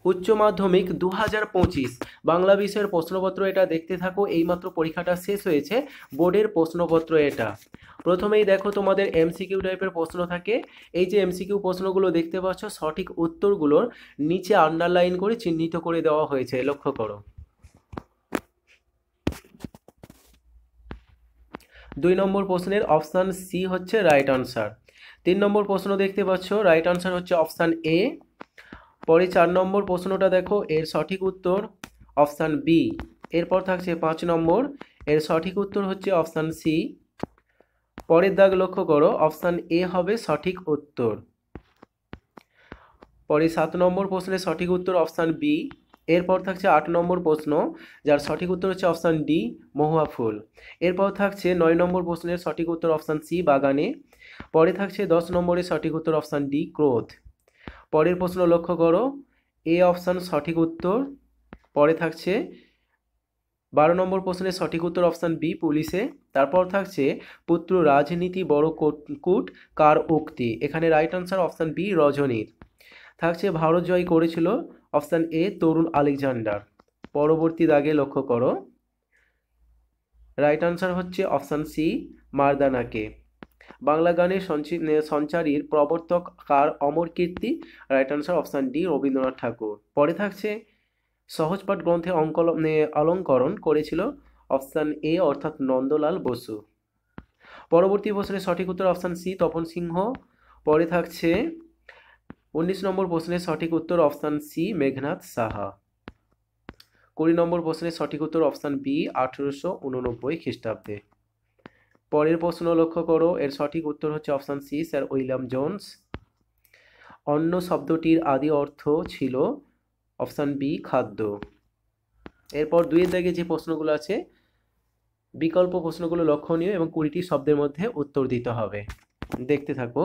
উচ্চ মাধ্যমিক 2025 বাংলা বিষয়ের প্রশ্নপত্র এটা দেখতে থাকো। এইমাত্র পরীক্ষাটা শেষ হয়েছে, বোর্ডের প্রশ্নপত্র এটা। প্রথমেই দেখো তোমাদের এমসিকিউ টাইপের প্রশ্ন থাকে। এই যে এমসিকিউ প্রশ্নগুলো দেখতে পাচ্ছ, সঠিক উত্তরগুলোর নিচে আন্ডারলাইন করে চিহ্নিত করে দেওয়া হয়েছে, লক্ষ্য করো। 2 নম্বর প্রশ্নের অপশান সি হচ্ছে রাইট আনসার। 3 নম্বর প্রশ্ন দেখতে পাচ্ছ, রাইট আনসার হচ্ছে অপশান এ। পরে 4 নম্বর প্রশ্নটা দেখো, এর সঠিক উত্তর অপশান বি। এরপর থাকছে 5 নম্বর, এর সঠিক উত্তর হচ্ছে অপশান সি। পরের দাগ লক্ষ্য করো, অপশান এ হবে সঠিক উত্তর। পরে 7 নম্বর প্রশ্নের সঠিক উত্তর অপশান বি। এরপর থাকছে 8 নম্বর প্রশ্ন, যার সঠিক উত্তর হচ্ছে অপশান ডি, মহুয়া ফুল। এরপর থাকছে 9 নম্বর প্রশ্নের সঠিক উত্তর অপশান সি, বাগানে। পরে থাকছে 10 নম্বরের সঠিক উত্তর অপশান ডি, ক্রোধ। পরের প্রশ্ন লক্ষ্য করো, এ অপশান সঠিক উত্তর। পরে থাকছে 12 নম্বর প্রশ্নের সঠিক উত্তর অপশান বি, পুলিশে। তারপর থাকছে পুত্র রাজনীতি বড় কূট কার উক্তি, এখানে রাইট আনসার অপশান বি, রজনীর। থাকছে ভারত জয় করেছিল অপশান এ, তরুণ আলেকজান্ডার। পরবর্তী দাগে লক্ষ্য করো, রাইট আনসার হচ্ছে অপশান সি, মারদানাকে। বাংলা গানের সঞ্চারীর প্রবর্তক কার, অমর কীর্তি, right answer option D, Rabindranath Thakur. পরে থাকছে সহজপাঠ গ্রন্থে অলঙ্করণ করেছিল অপশান এ, অর্থাৎ নন্দলাল বসু। পরবর্তী প্রশ্নের সঠিক উত্তর অপশান সি, তপন সিংহ। পরে থাকছে 19 নম্বর প্রশ্নের সঠিক উত্তর অপশান সি, মেঘনাদ সাহা। 20 নম্বর প্রশ্নের সঠিক উত্তর অপশান বি, 1889 খ্রিস্টাব্দে। পরের প্রশ্ন লক্ষ্য করো, এর সঠিক উত্তর হচ্ছে option C, sir William Jones. অন্ন শব্দটির আদি অর্থ ছিল অপশান বি, খাদ্য। এরপর 2 এর দাগে যে প্রশ্নগুলো আছে, বিকল্প প্রশ্নগুলো লক্ষণীয় এবং 20টি শব্দের মধ্যে উত্তর দিতে হবে, দেখতে থাকো।